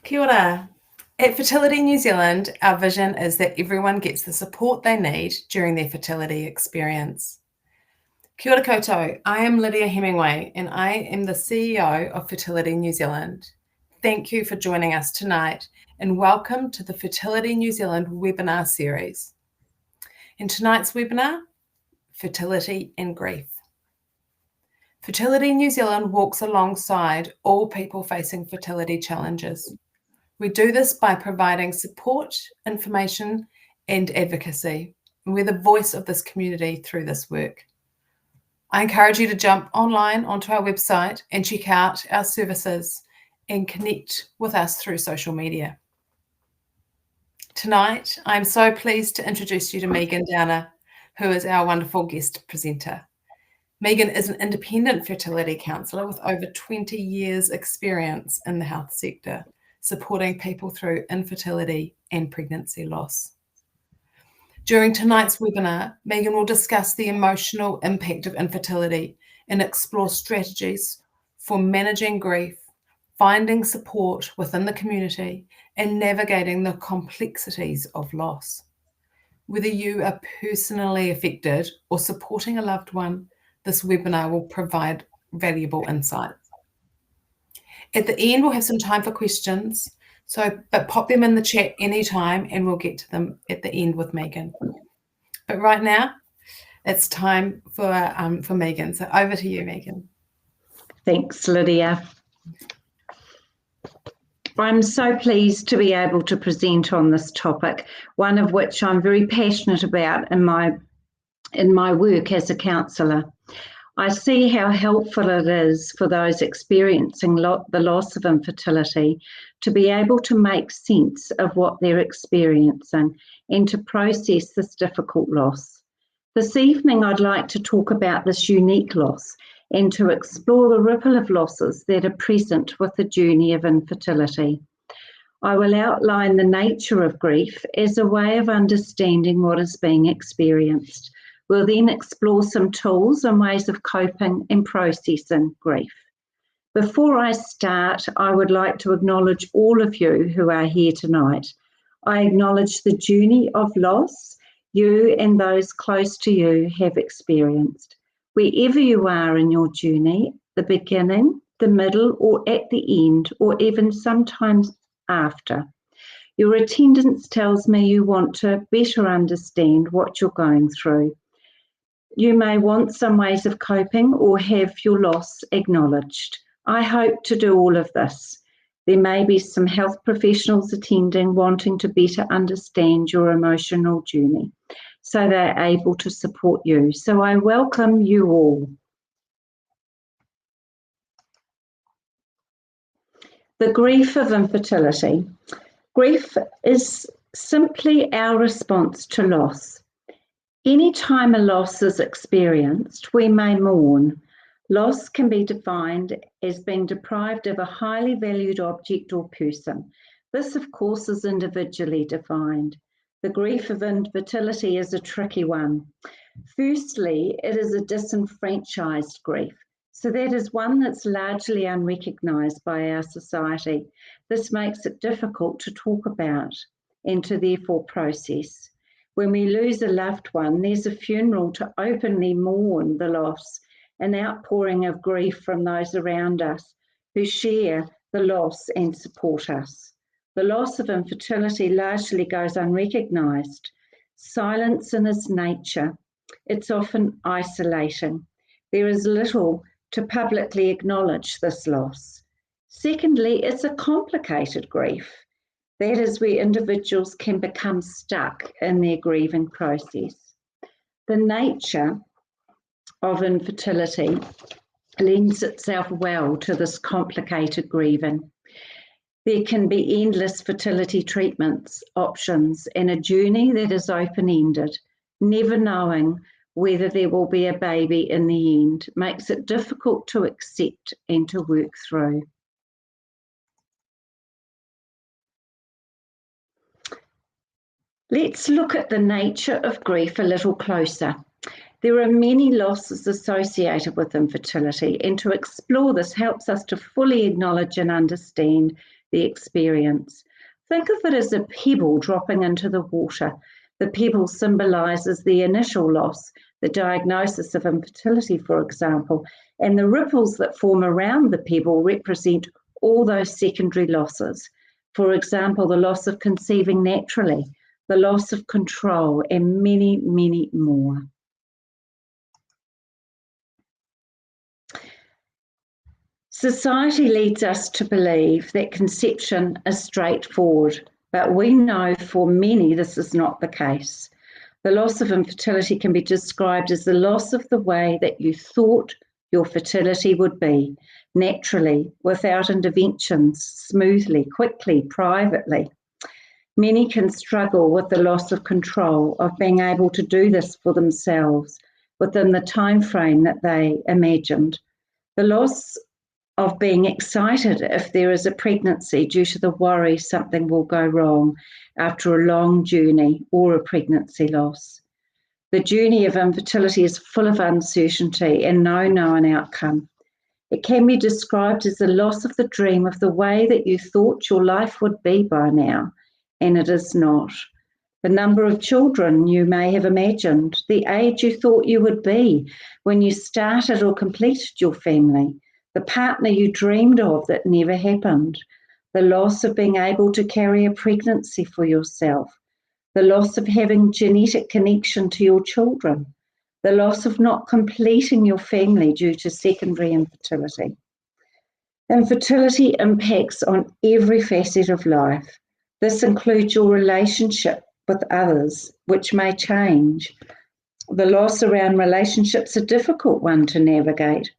Kia ora. At Fertility New Zealand, our vision is that everyone gets the support they need during their fertility experience. Kia ora koutou. I am Lydia Hemingway and I am the CEO of Fertility New Zealand. Thank you for joining us tonight and welcome to the Fertility New Zealand webinar series. In tonight's webinar, Fertility and Grief. Fertility New Zealand walks alongside all people facing fertility challenges. We do this by providing support, information, and advocacy. And we're the voice of this community through this work. I encourage you to jump online onto our website and check out our services and connect with us through social media. Tonight, I'm so pleased to introduce you to Megan Downer, who is our wonderful guest presenter. Megan is an independent fertility counsellor with over 20 years' experience in the health sector, supporting people through infertility and pregnancy loss. During tonight's webinar, Megan will discuss the emotional impact of infertility and explore strategies for managing grief, finding support within the community, and navigating the complexities of loss. Whether you are personally affected or supporting a loved one, this webinar will provide valuable insights. At the end, we'll have some time for questions, but pop them in the chat anytime and we'll get to them at the end with Megan. But right now, it's time for Megan. So over to you, Megan. Thanks, Lydia. I'm so pleased to be able to present on this topic, one of which I'm very passionate about in my work as a counsellor. I see how helpful it is for those experiencing the loss of infertility to be able to make sense of what they're experiencing and to process this difficult loss. This evening, I'd like to talk about this unique loss and to explore the ripple of losses that are present with the journey of infertility. I will outline the nature of grief as a way of understanding what is being experienced. We'll then explore some tools and ways of coping and processing grief. Before I start, I would like to acknowledge all of you who are here tonight. I acknowledge the journey of loss you and those close to you have experienced. Wherever you are in your journey, the beginning, the middle, or at the end, or even sometimes after, your attendance tells me you want to better understand what you're going through. You may want some ways of coping or have your loss acknowledged. I hope to do all of this. There may be some health professionals attending wanting to better understand your emotional journey, so they're able to support you. So I welcome you all. The grief of infertility. Grief is simply our response to loss. Anytime a loss is experienced, we may mourn. Loss can be defined as being deprived of a highly valued object or person. This, of course, is individually defined. The grief of infertility is a tricky one. Firstly, it is a disenfranchised grief. So that is one that's largely unrecognised by our society. This makes it difficult to talk about and to therefore process. When we lose a loved one, there's a funeral to openly mourn the loss, an outpouring of grief from those around us who share the loss and support us. The loss of infertility largely goes unrecognised. Silence in its nature, it's often isolating. There is little to publicly acknowledge this loss. Secondly, it's a complicated grief. That is where individuals can become stuck in their grieving process. The nature of infertility lends itself well to this complicated grieving. There can be endless fertility treatments, options, and a journey that is open-ended. Never knowing whether there will be a baby in the end makes it difficult to accept and to work through. Let's look at the nature of grief a little closer. There are many losses associated with infertility, and to explore this helps us to fully acknowledge and understand the experience. Think of it as a pebble dropping into the water. The pebble symbolises the initial loss, the diagnosis of infertility, for example, and the ripples that form around the pebble represent all those secondary losses. For example, the loss of conceiving naturally, the loss of control, and many, many more. Society leads us to believe that conception is straightforward, but we know for many this is not the case. The loss of infertility can be described as the loss of the way that you thought your fertility would be, naturally, without interventions, smoothly, quickly, privately. Many can struggle with the loss of control, of being able to do this for themselves within the time frame that they imagined. The loss of being excited if there is a pregnancy due to the worry something will go wrong after a long journey or a pregnancy loss. The journey of infertility is full of uncertainty and no known outcome. It can be described as the loss of the dream of the way that you thought your life would be by now, and it is not. The number of children you may have imagined, the age you thought you would be when you started or completed your family, the partner you dreamed of that never happened, the loss of being able to carry a pregnancy for yourself, the loss of having genetic connection to your children, the loss of not completing your family due to secondary infertility. Infertility impacts on every facet of life. This includes your relationship with others, which may change. The loss around relationships is a difficult one to navigate.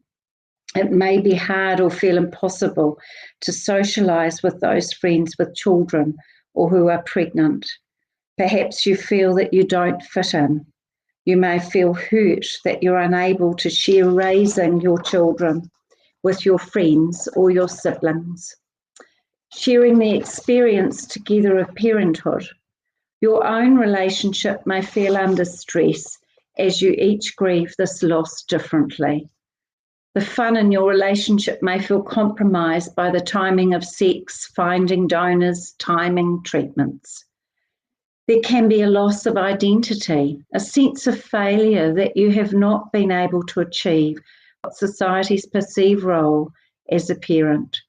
It may be hard or feel impossible to socialise with those friends with children or who are pregnant. Perhaps you feel that you don't fit in. You may feel hurt that you're unable to share raising your children with your friends or your siblings. Sharing the experience together of parenthood. Your own relationship may feel under stress as you each grieve this loss differently. The fun in your relationship may feel compromised by the timing of sex, finding donors, timing, treatments. There can be a loss of identity, a sense of failure that you have not been able to achieve what society's perceived role as a parent.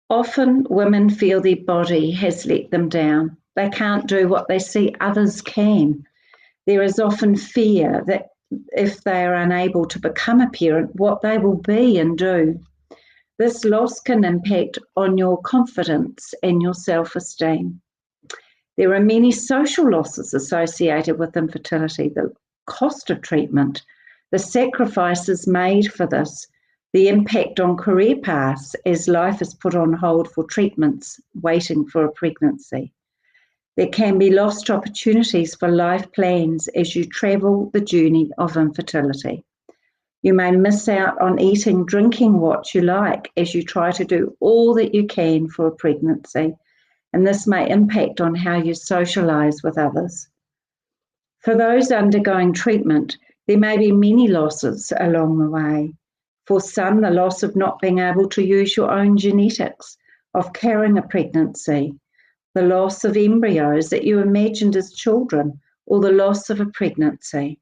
Often women feel their body has let them down. They can't do what they see others can. There is often fear that if they are unable to become a parent, what they will be and do. This loss can impact on your confidence and your self-esteem. There are many social losses associated with infertility, the cost of treatment, the sacrifices made for this, the impact on career paths as life is put on hold for treatments, waiting for a pregnancy. There can be lost opportunities for life plans as you travel the journey of infertility. You may miss out on eating, drinking what you like as you try to do all that you can for a pregnancy, and this may impact on how you socialise with others. For those undergoing treatment, there may be many losses along the way. For some, the loss of not being able to use your own genetics, of carrying a pregnancy, the loss of embryos that you imagined as children, or the loss of a pregnancy,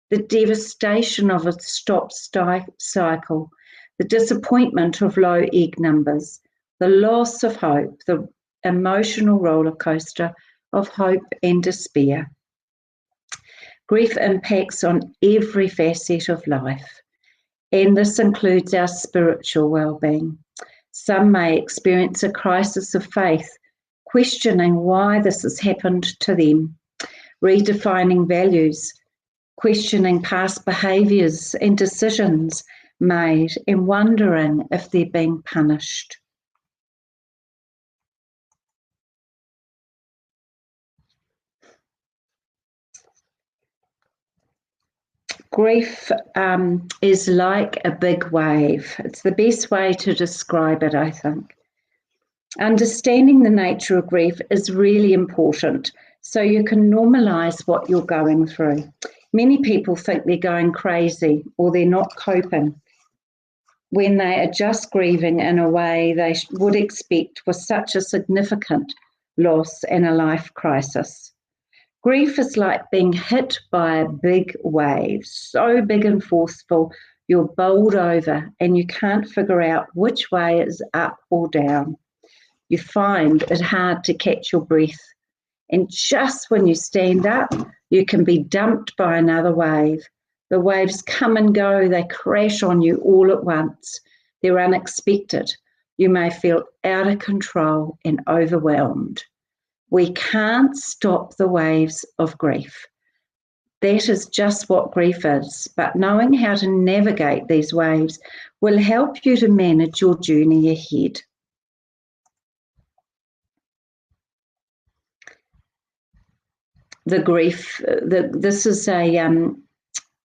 the devastation of a stopped cycle, the disappointment of low egg numbers, the loss of hope, the emotional roller coaster of hope and despair. Grief impacts on every facet of life, and this includes our spiritual well-being. Some may experience a crisis of faith, questioning why this has happened to them, redefining values, questioning past behaviours and decisions made, and wondering if they're being punished. Grief is like a big wave. It's the best way to describe it, I think. Understanding the nature of grief is really important so you can normalise what you're going through. Many people think they're going crazy or they're not coping. when they are just grieving in a way they would expect with such a significant loss and a life crisis. Grief is like being hit by a big wave, so big and forceful, you're bowled over and you can't figure out which way is up or down. You find it hard to catch your breath. And just when you stand up, you can be dumped by another wave. The waves come and go, they crash on you all at once. They're unexpected. You may feel out of control and overwhelmed. We can't stop the waves of grief. That is just what grief is, but knowing how to navigate these waves will help you to manage your journey ahead. The grief, this is a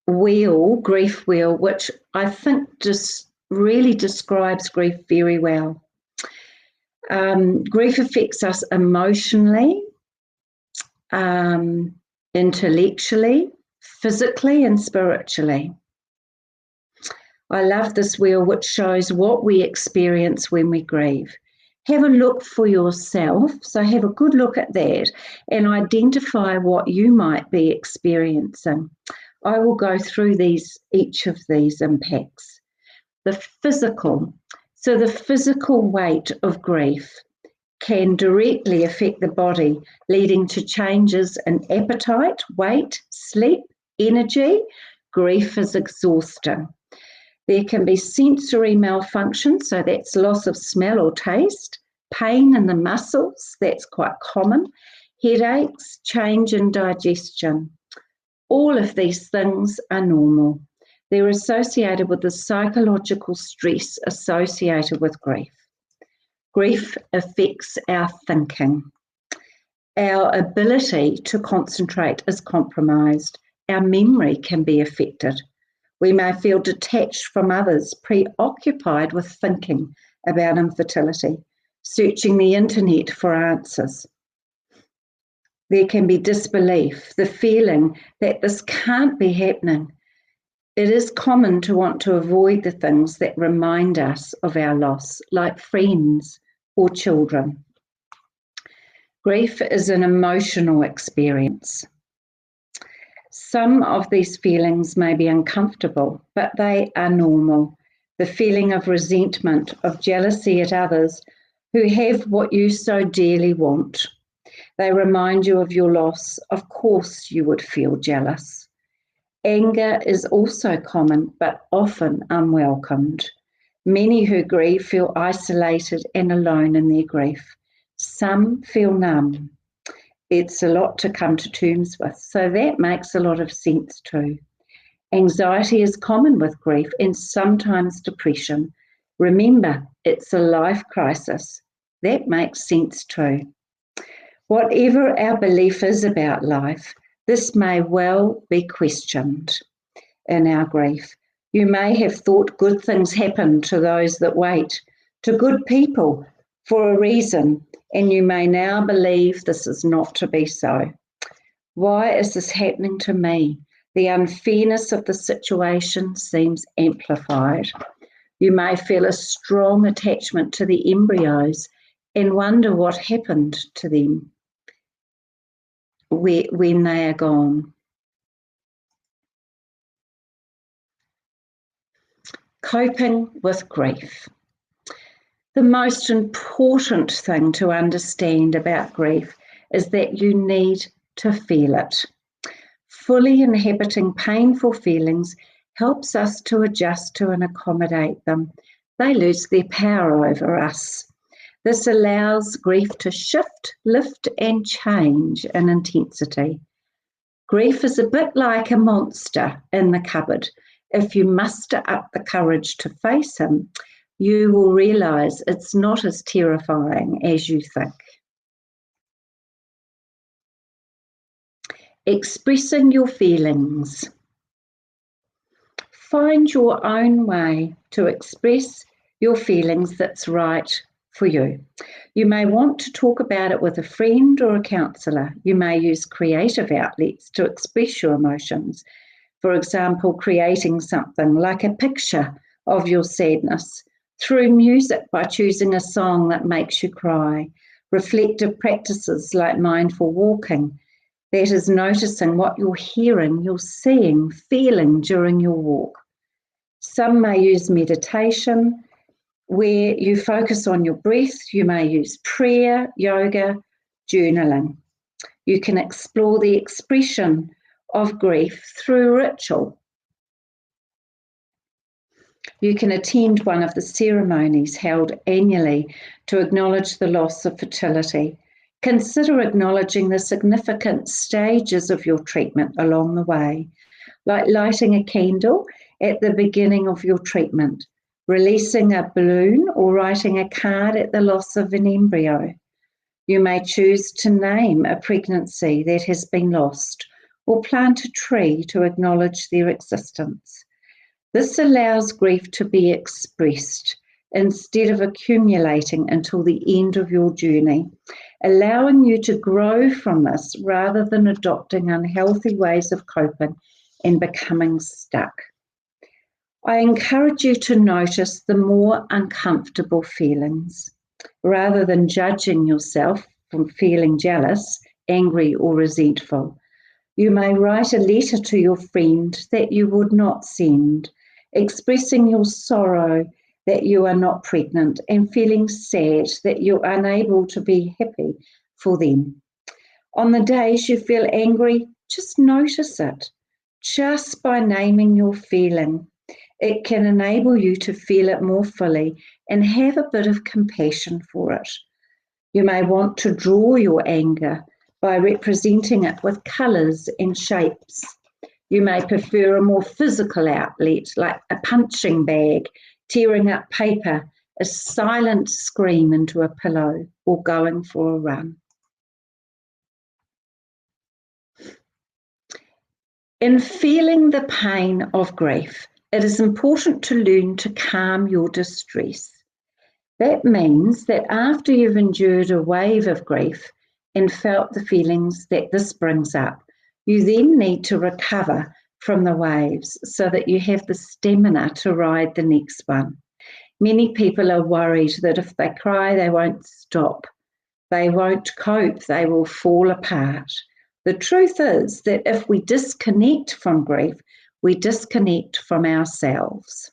grief wheel, which I think just really describes grief very well. Grief affects us emotionally, intellectually, physically, and spiritually. I love this wheel, which shows what we experience when we grieve. Have a look for yourself, so have a good look at that and identify what you might be experiencing. I will go through each of these impacts. The physical. So the physical weight of grief can directly affect the body, leading to changes in appetite, weight, sleep, energy. Grief is exhausting. There can be sensory malfunction, so that's loss of smell or taste, pain in the muscles, that's quite common, headaches, change in digestion. All of these things are normal. They're associated with the psychological stress associated with grief. Grief affects our thinking. Our ability to concentrate is compromised. Our memory can be affected. We may feel detached from others, preoccupied with thinking about infertility, searching the internet for answers. There can be disbelief, the feeling that this can't be happening. It is common to want to avoid the things that remind us of our loss, like friends or children. Grief is an emotional experience. Some of these feelings may be uncomfortable, but they are normal. The feeling of resentment, of jealousy at others who have what you so dearly want. They remind you of your loss. Of course you would feel jealous. Anger is also common, but often unwelcomed. Many who grieve feel isolated and alone in their grief. Some feel numb. It's a lot to come to terms with, so that makes a lot of sense too. Anxiety is common with grief and sometimes depression. Remember, it's a life crisis. That makes sense too. Whatever our belief is about life, this may well be questioned in our grief. You may have thought good things happen to those that wait, to good people for a reason, and you may now believe this is not to be so. Why is this happening to me? The unfairness of the situation seems amplified. You may feel a strong attachment to the embryos and wonder what happened to them when they are gone. Coping with grief. The most important thing to understand about grief is that you need to feel it. Fully inhabiting painful feelings helps us to adjust to and accommodate them. They lose their power over us. This allows grief to shift, lift, and change in intensity. Grief is a bit like a monster in the cupboard. If you muster up the courage to face him, you will realise it's not as terrifying as you think. Expressing your feelings. Find your own way to express your feelings that's right for you. You may want to talk about it with a friend or a counsellor. You may use creative outlets to express your emotions. For example, creating something like a picture of your sadness, through music by choosing a song that makes you cry, reflective practices like mindful walking, that is noticing what you're hearing, you're seeing, feeling during your walk. Some may use meditation, where you focus on your breath. You may use prayer, yoga, journaling. You can explore the expression of grief through ritual. You can attend one of the ceremonies held annually to acknowledge the loss of fertility. Consider acknowledging the significant stages of your treatment along the way, like lighting a candle at the beginning of your treatment, releasing a balloon, or writing a card at the loss of an embryo. You may choose to name a pregnancy that has been lost, or plant a tree to acknowledge their existence. This allows grief to be expressed instead of accumulating until the end of your journey, allowing you to grow from this rather than adopting unhealthy ways of coping and becoming stuck. I encourage you to notice the more uncomfortable feelings. Rather than judging yourself from feeling jealous, angry, or resentful, you may write a letter to your friend that you would not send, expressing your sorrow that you are not pregnant and feeling sad that you're unable to be happy for them. On the days you feel angry, just notice it. Just by naming your feeling, it can enable you to feel it more fully and have a bit of compassion for it. You may want to draw your anger by representing it with colours and shapes. You may prefer a more physical outlet, like a punching bag, tearing up paper, a silent scream into a pillow, or going for a run. In feeling the pain of grief, it is important to learn to calm your distress. That means that after you've endured a wave of grief and felt the feelings that this brings up, you then need to recover from the waves so that you have the stamina to ride the next one. Many people are worried that if they cry, they won't stop, they won't cope, they will fall apart. The truth is that if we disconnect from grief, we disconnect from ourselves.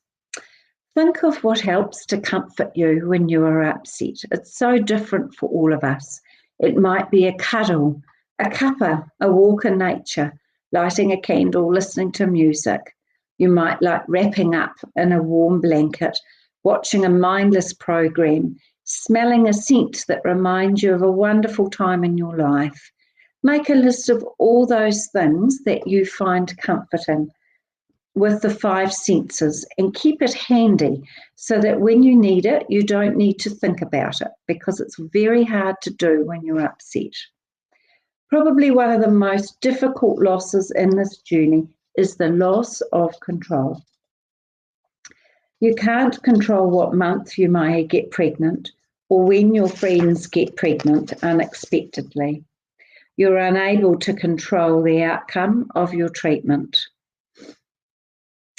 Think of what helps to comfort you when you are upset. It's so different for all of us. It might be a cuddle, a cuppa, a walk in nature, lighting a candle, listening to music. You might like wrapping up in a warm blanket, watching a mindless program, smelling a scent that reminds you of a wonderful time in your life. Make a list of all those things that you find comforting with the 5 senses and keep it handy so that when you need it, you don't need to think about it, because it's very hard to do when you're upset. Probably one of the most difficult losses in this journey is the loss of control. You can't control what month you may get pregnant or when your friends get pregnant unexpectedly. You're unable to control the outcome of your treatment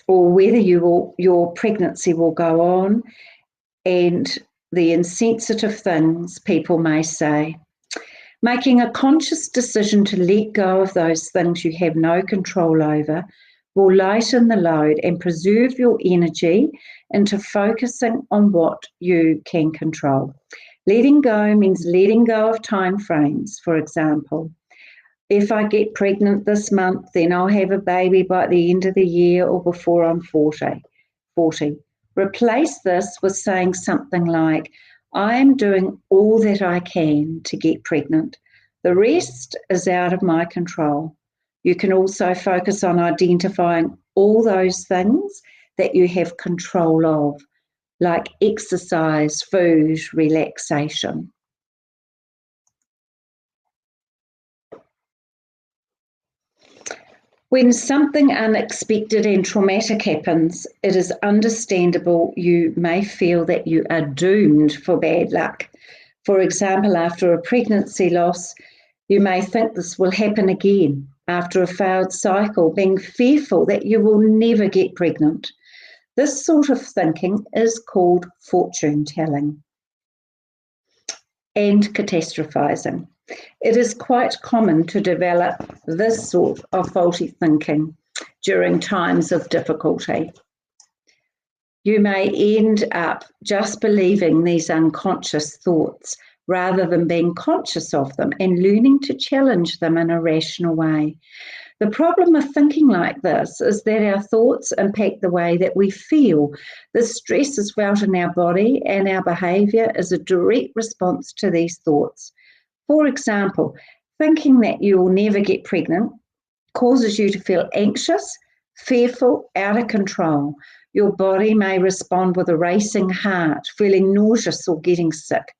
or whether your pregnancy will go on, and the insensitive things people may say. Making a conscious decision to let go of those things you have no control over will lighten the load and preserve your energy into focusing on what you can control. Letting go means letting go of time frames. For example, if I get pregnant this month, then I'll have a baby by the end of the year or before I'm 40. Replace this with saying something like, I am doing all that I can to get pregnant. The rest is out of my control. You can also focus on identifying all those things that you have control of, like exercise, food, relaxation. When something unexpected and traumatic happens, it is understandable you may feel that you are doomed for bad luck. For example, after a pregnancy loss, you may think this will happen again. After a failed cycle, being fearful that you will never get pregnant. This sort of thinking is called fortune telling and catastrophizing. It is quite common to develop this sort of faulty thinking during times of difficulty. You may end up just believing these unconscious thoughts rather than being conscious of them and learning to challenge them in a rational way. The problem with thinking like this is that our thoughts impact the way that we feel. The stress is felt in our body, and our behaviour is a direct response to these thoughts. For example, thinking that you will never get pregnant causes you to feel anxious, fearful, out of control. Your body may respond with a racing heart, feeling nauseous or getting sick.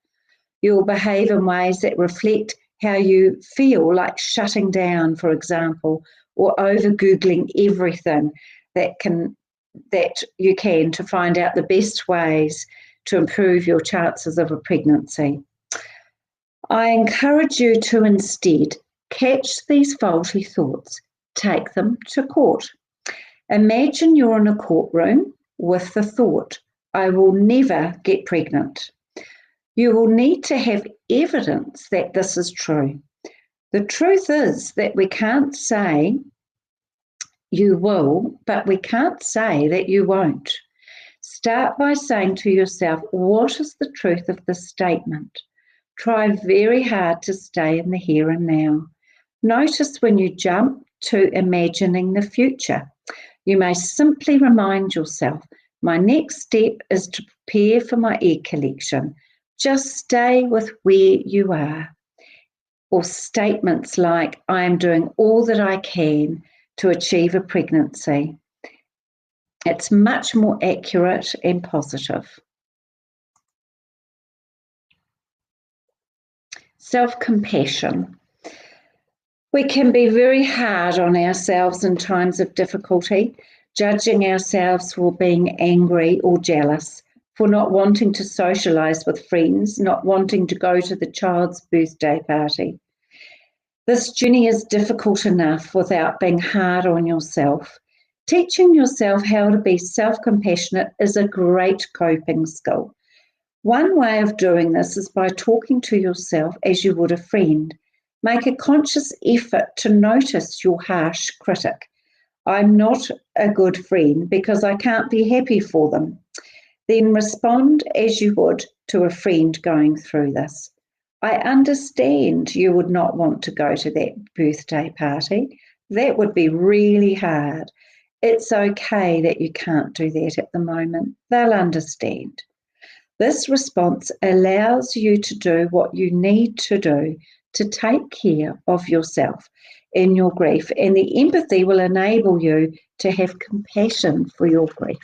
You'll behave in ways that reflect how you feel, like shutting down, for example, or over Googling everything that you can to find out the best ways to improve your chances of a pregnancy. I encourage you to instead catch these faulty thoughts, take them to court. Imagine you're in a courtroom with the thought, I will never get pregnant. You will need to have evidence that this is true. The truth is that we can't say you will, but we can't say that you won't. Start by saying to yourself, what is the truth of this statement? Try very hard to stay in the here and now. Notice when you jump to imagining the future. You may simply remind yourself, my next step is to prepare for my egg collection. Just stay with where you are. Or statements like, I am doing all that I can to achieve a pregnancy. It's much more accurate and positive. Self-compassion. We can be very hard on ourselves in times of difficulty, judging ourselves for being angry or jealous, for not wanting to socialise with friends, not wanting to go to the child's birthday party. This journey is difficult enough without being hard on yourself. Teaching yourself how to be self-compassionate is a great coping skill. One way of doing this is by talking to yourself as you would a friend. Make a conscious effort to notice your harsh critic. I'm not a good friend because I can't be happy for them. Then respond as you would to a friend going through this. I understand you would not want to go to that birthday party. That would be really hard. It's okay that you can't do that at the moment. They'll understand. This response allows you to do what you need to do to take care of yourself in your grief, and the empathy will enable you to have compassion for your grief.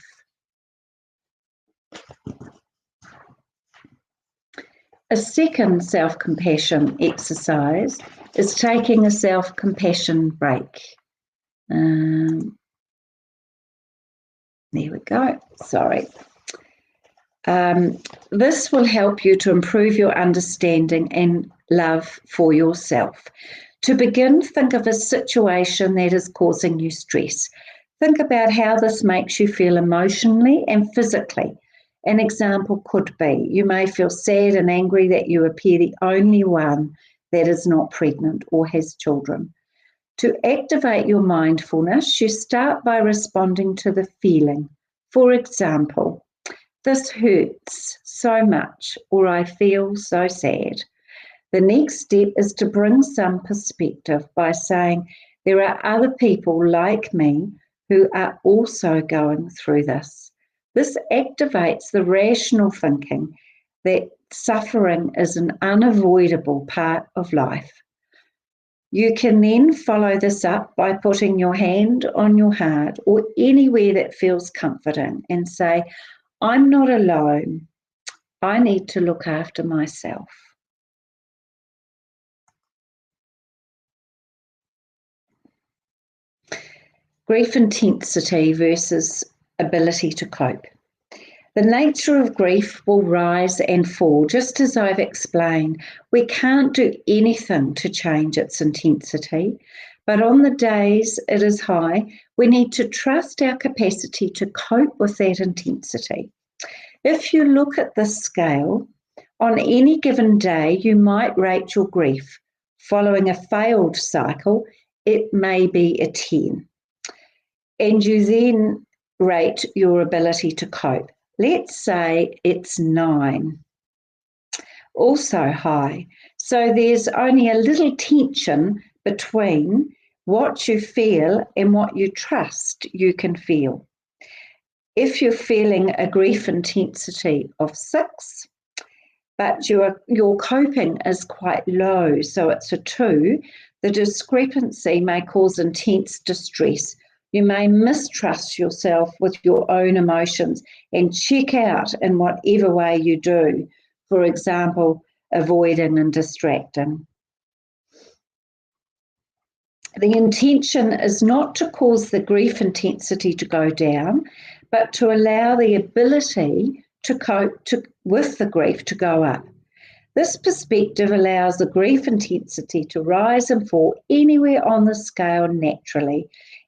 A second self-compassion exercise is taking a self-compassion break. There we go. Sorry. This will help you to improve your understanding and love for yourself. To begin, think of a situation that is causing you stress. Think about how this makes you feel emotionally and physically. An example could be, you may feel sad and angry that you appear the only one that is not pregnant or has children. To activate your mindfulness, you start by responding to the feeling. For example, this hurts so much, or I feel so sad. The next step is to bring some perspective by saying, there are other people like me who are also going through this. This activates the rational thinking that suffering is an unavoidable part of life. You can then follow this up by putting your hand on your heart or anywhere that feels comforting and say, I'm not alone. I need to look after myself. Grief intensity versus ability to cope. The nature of grief will rise and fall, just as I've explained. We can't do anything to change its intensity, but on the days it is high, We need to trust our capacity to cope with that intensity. If you look at this scale, on any given day, you might rate your grief. Following a failed cycle, it may be a 10. And you then rate your ability to cope. Let's say it's 9. Also high. So there's only a little tension between what you feel and what you trust you can feel. If you're feeling a grief intensity of 6, but your coping is quite low, so it's a 2, the discrepancy may cause intense distress. You may mistrust yourself with your own emotions and check out in whatever way you do, for example, avoiding and distracting. The intention is not to cause the grief intensity to go down, but to allow the ability to cope with the grief to go up. This perspective allows the grief intensity to rise and fall anywhere on the scale naturally,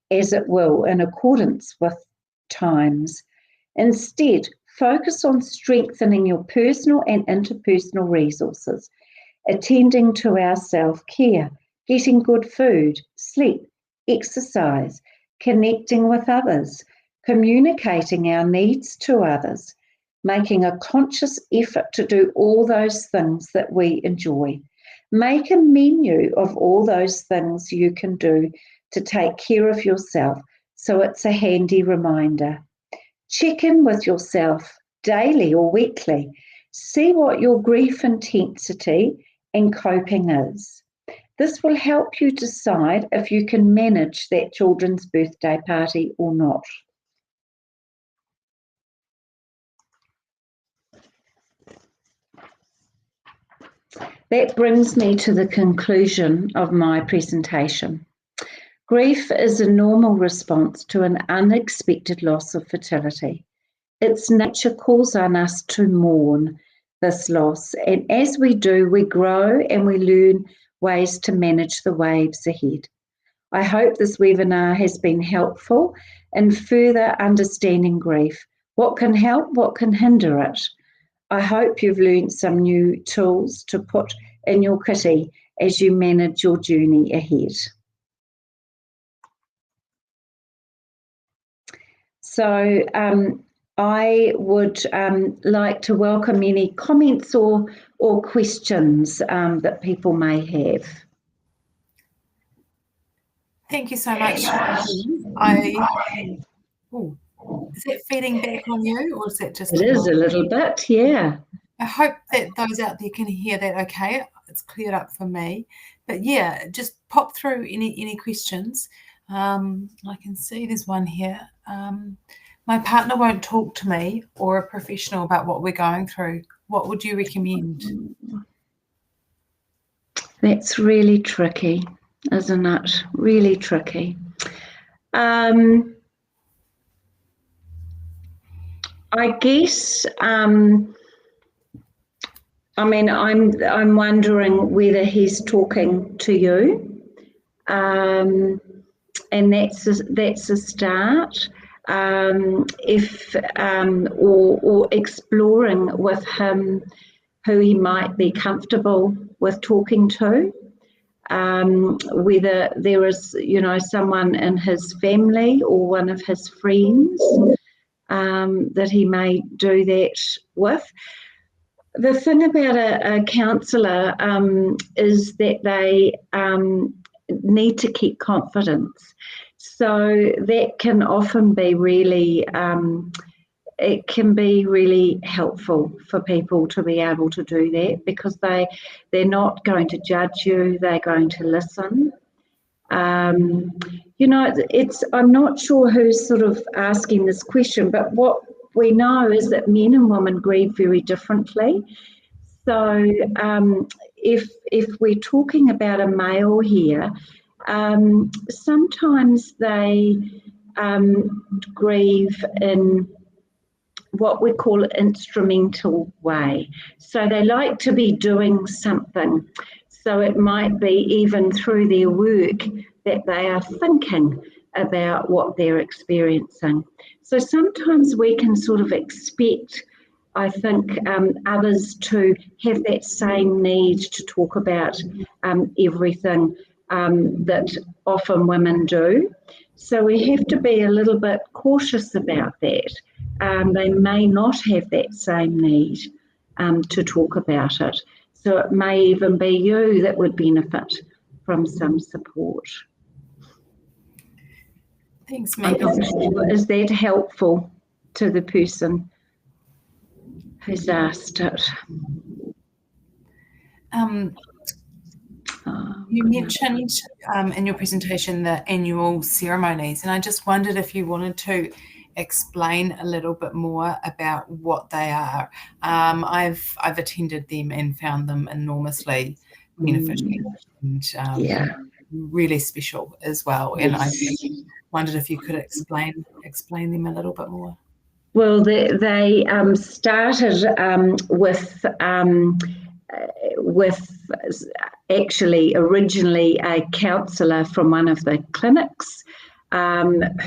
as it will in accordance with times. Instead, focus on strengthening your personal and interpersonal resources, attending to our self-care, getting good food, sleep, exercise, connecting with others, communicating our needs to others, making a conscious effort to do all those things that we enjoy. Make a menu of all those things you can do to take care of yourself, so it's a handy reminder. Check in with yourself daily or weekly. See what your grief intensity and coping is. This will help you decide if you can manage that children's birthday party or not. That brings me to the conclusion of my presentation. Grief is a normal response to an unexpected loss of fertility. Its nature calls on us to mourn this loss, and as we do, we grow and we learn ways to manage the waves ahead. I hope this webinar has been helpful in further understanding grief. What can help, what can hinder it? I hope you've learned some new tools to put in your kitty as you manage your journey ahead. So I would like to welcome any comments or questions that people may have. Thank you so much. Is it feeding back on you, or is that just? It is a little bit, yeah. I hope that those out there can hear that okay. It's cleared up for me. But yeah, just pop through any questions. I can see there's one here. My partner won't talk to me or a professional about what we're going through. What would you recommend? That's really tricky, isn't it? Really tricky. I guess, I mean, I'm wondering whether he's talking to you, and that's a start. If or exploring with him who he might be comfortable with talking to, whether there is, you know, someone in his family or one of his friends that he may do that with. The thing about a counsellor is that they need to keep confidence. So that can often be really, it can be really helpful for people to be able to do that, because they're not going to judge you, they're going to listen. You know, I'm not sure who's sort of asking this question, but what we know is that men and women grieve very differently. So if we're talking about a male here, sometimes they grieve in what we call an instrumental way. So they like to be doing something. So it might be even through their work that they are thinking about what they're experiencing. So sometimes we can sort of expect, I think, others to have that same need to talk about everything that often women do. So we have to be a little bit cautious about that. They may not have that same need to talk about it. So it may even be you that would benefit from some support. Thanks, Megan. Is that helpful to the person who's asked it? You mentioned in your presentation the annual ceremonies, and I just wondered if you wanted to explain a little bit more about what they are. I've attended them and found them enormously beneficial and really special as well. Yes. And I wondered if you could explain them a little bit more. Well, they started with actually originally a counsellor from one of the clinics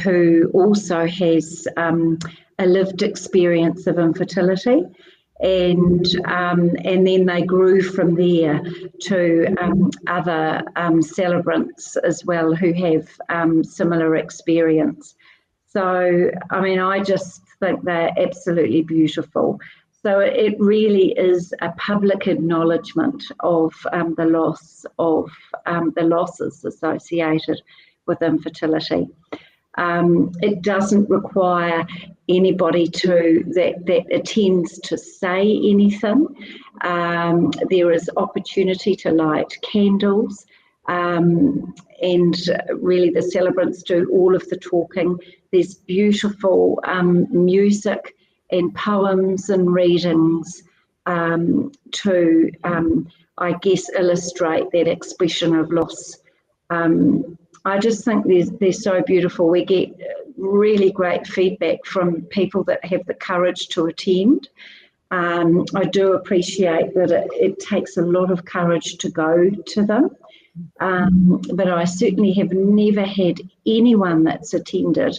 who also has a lived experience of infertility, and then they grew from there to other celebrants as well who have similar experience. So, I mean, I just think they're absolutely beautiful. So it really is a public acknowledgement of the losses associated with infertility. It doesn't require anybody that attends to say anything. There is opportunity to light candles, and really the celebrants do all of the talking. There's beautiful music and poems and readings to, I guess, illustrate that expression of loss. I just think they're so beautiful. We get really great feedback from people that have the courage to attend. I do appreciate that it takes a lot of courage to go to them, but I certainly have never had anyone that's attended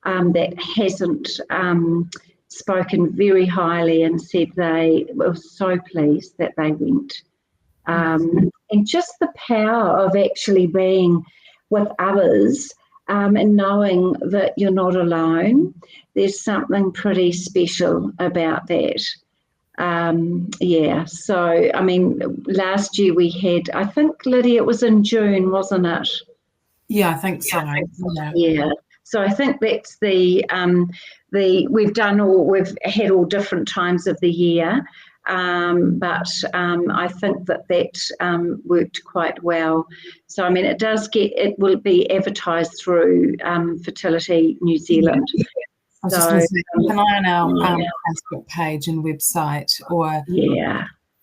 that hasn't spoken very highly and said they were so pleased that they went. And just the power of actually being with others and knowing that you're not alone, there's something pretty special about that. So, I mean, last year we had, I think, Lydia, it was in June, wasn't it? Yeah, I think so. Yeah. So I think that's we've had all different times of the year, but I think that worked quite well. So I mean, it will be advertised through Fertility New Zealand. I was just going to say, keep an eye on our Facebook page and website, or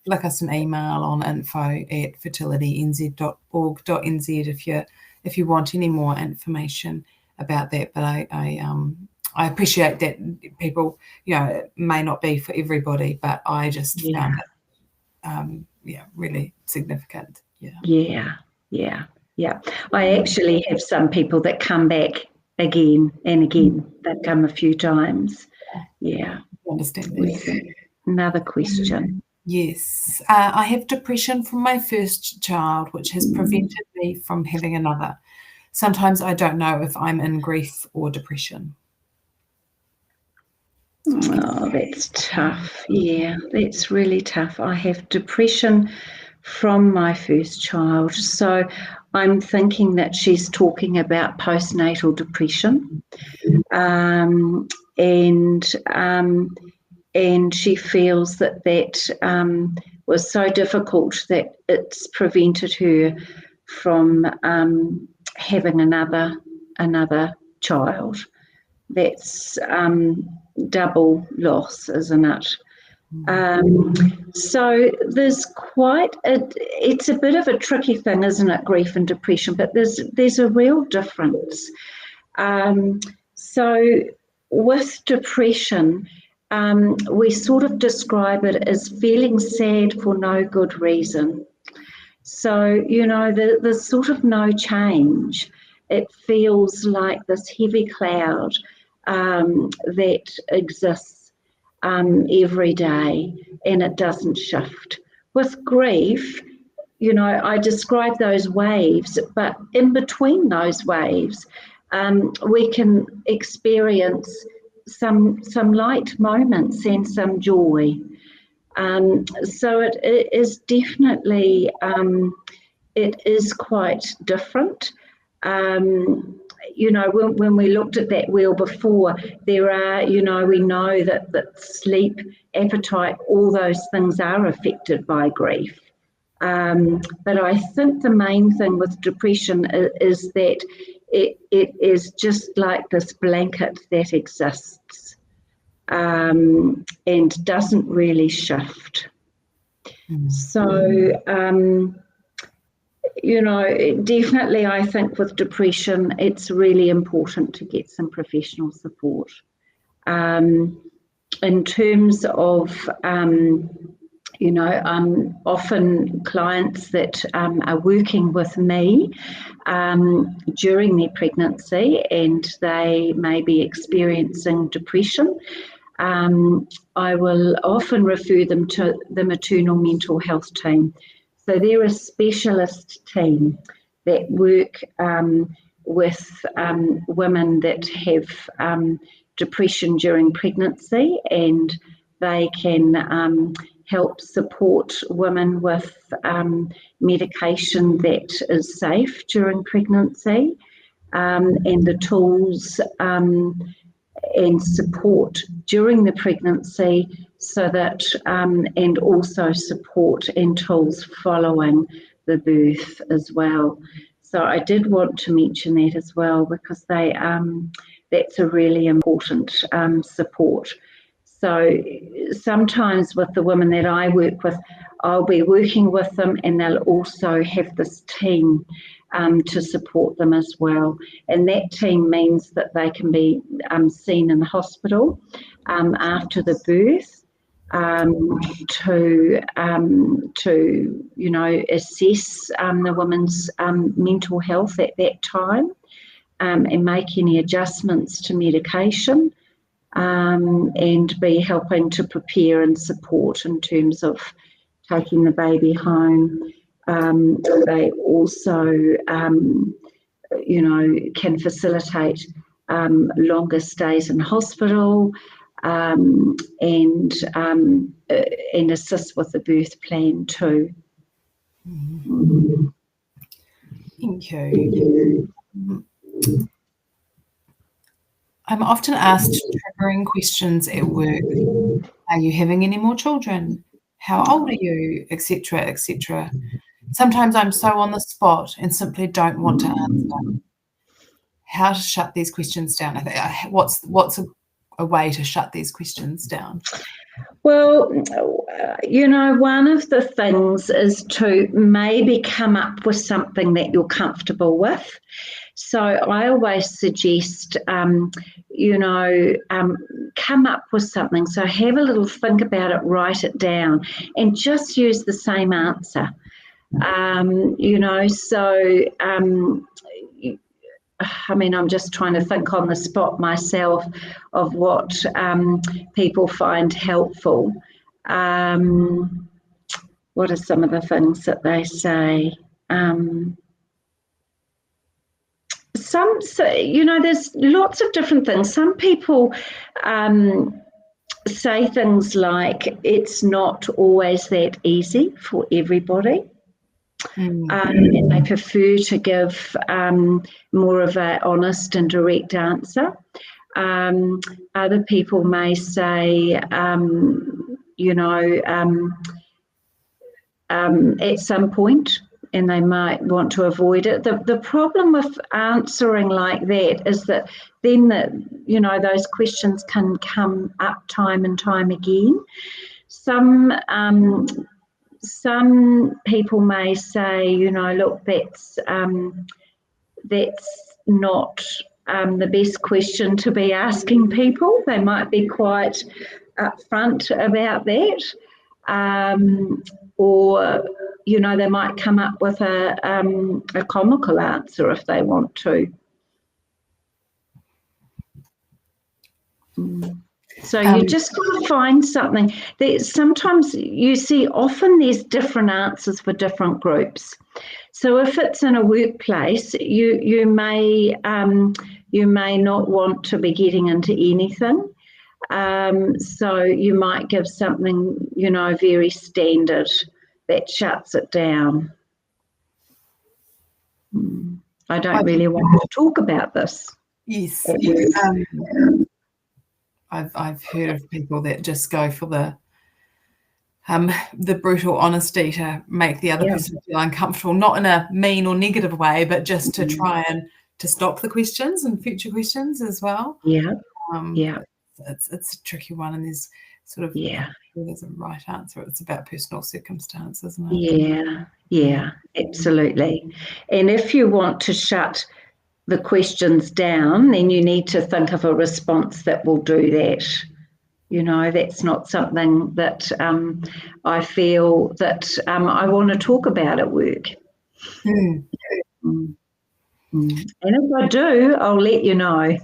flick us an email on info@fertilitynz.org.nz if you want any more information about that. But I appreciate that people, it may not be for everybody, but I just found it really significant. Yeah. I actually have some people that come back again and again. They've come a few times. Yeah. I understand that. Another question. Yes. I have depression from my first child, which has prevented me from having another. Sometimes I don't know if I'm in grief or depression. Oh, that's tough. Yeah, that's really tough. I have depression from my first child. So I'm thinking that she's talking about postnatal depression. And she feels that was so difficult that it's prevented her from having another child. That's double loss, isn't it? So there's it's a bit of a tricky thing, isn't it, grief and depression, but there's a real difference. So with depression, we sort of describe it as feeling sad for no good reason. So, there's sort of no change. it feels like this heavy cloud that exists every day, and it doesn't shift. With grief, you know, I describe those waves, but in between those waves, we can experience some light moments and some joy. So it is definitely, it is quite different. You know, when we looked at that wheel before, there are, you know, we know that sleep, appetite, all those things are affected by grief. But I think the main thing with depression is that it is just like this blanket that exists and doesn't really shift. So, you know, definitely I think with depression, it's really important to get some professional support. In terms of, you know, often clients that are working with me during their pregnancy and they may be experiencing depression, I will often refer them to the maternal mental health team. So they're a specialist team that work with women that have depression during pregnancy, and they can help support women with medication that is safe during pregnancy, and the tools and support during the pregnancy, so that and also support and tools following the birth as well. So I did want to mention that as well, because they that's a really important support. So sometimes with the women that I work with, I'll be working with them and they'll also have this team to support them as well. And that team means that they can be seen in the hospital after the birth to you know, assess the woman's mental health at that time and make any adjustments to medication. And be helping to prepare and support in terms of taking the baby home. They also, you know, can facilitate longer stays in hospital and assist with the birth plan too. Thank you. I'm often asked triggering questions at work. Are you having any more children? How old are you? Etc., etc. Sometimes I'm so on the spot and simply don't want to answer. How to shut these questions down? I think what's a way to shut these questions down? Well, you know, one of the things is to maybe come up with something that you're comfortable with. So I always suggest, you know, come up with something. So have a little think about it, write it down, and just use the same answer. You know, so I mean, I'm just trying to think on the spot myself of what people find helpful. What are some of the things that they say? So, you know, there's lots of different things. Some people say things like, it's not always that easy for everybody. And they prefer to give more of an honest and direct answer. Other people may say, you know, at some point, and they might want to avoid it. The problem with answering like that is that then you know, those questions can come up time and time again. Some people may say, you know, look, that's not the best question to be asking people. They might be quite upfront about that. or they might come up with a comical answer if they want to. So you just got to find something. Sometimes you see, often there's different answers for different groups. So if it's in a workplace, you may not want to be getting into anything. So you might give something, very standard that shuts it down. I don't really want to talk about this. Yes. I've heard of people that just go for the brutal honesty to make the other person feel uncomfortable, not in a mean or negative way, but just to try and to stop the questions and future questions as well. It's a tricky one, and there's sort of there's a right answer. It's about personal circumstance, isn't it? Yeah, absolutely. And if you want to shut the questions down, then you need to think of a response that will do that. That's not something that I feel that I want to talk about at work. And if I do, I'll let you know.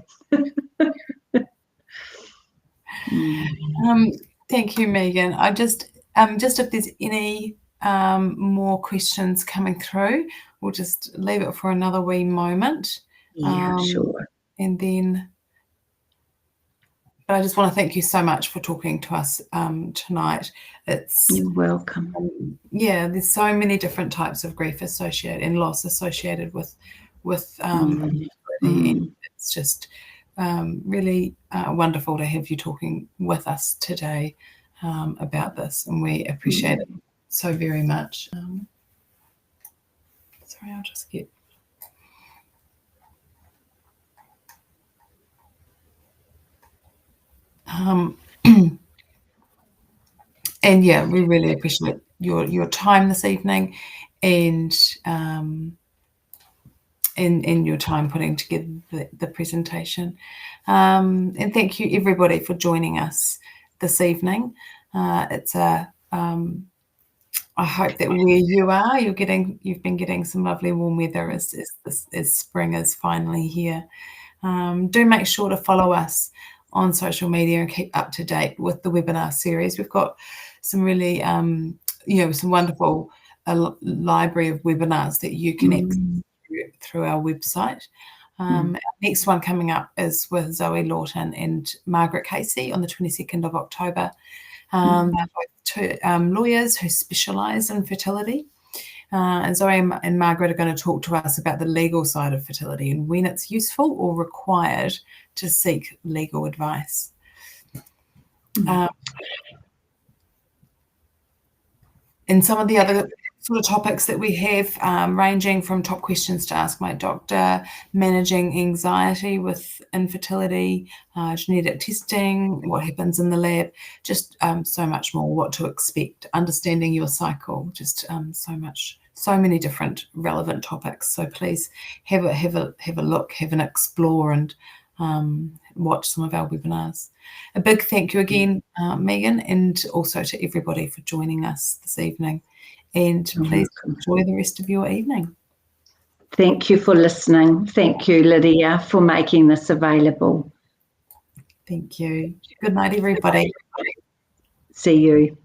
Thank you, Megan. I just if there's any more questions coming through, we'll just leave it for another wee moment. Sure. And then, but I just want to thank you so much for talking to us tonight. You're welcome. There's so many different types of grief associated and loss associated with fertility, and it's just really wonderful to have you talking with us today about this, and we appreciate it so very much. Sorry, I'll just get. And we really appreciate your time this evening, and your time putting together the presentation. And thank you everybody for joining us this evening. I hope that where you are, you've been getting some lovely warm weather as spring is finally here. Do make sure to follow us on social media and keep up to date with the webinar series. We've got some really, some wonderful library of webinars that you can access through our website. Our next one coming up is with Zoe Lawton and Margaret Casey on the 22nd of October. They're both two lawyers who specialise in fertility. And Zoe and Margaret are going to talk to us about the legal side of fertility and when it's useful or required to seek legal advice. And some of the other sort of topics that we have, ranging from top questions to ask my doctor, managing anxiety with infertility, genetic testing, what happens in the lab, just so much more, what to expect, understanding your cycle, just so many different relevant topics. So please have a look, have an explore, and watch some of our webinars. A big thank you again, Megan, and also to everybody for joining us this evening. And please enjoy the rest of your evening. Thank you for listening. Thank you, Lydia, for making this available. Thank you. Good night, everybody. See you.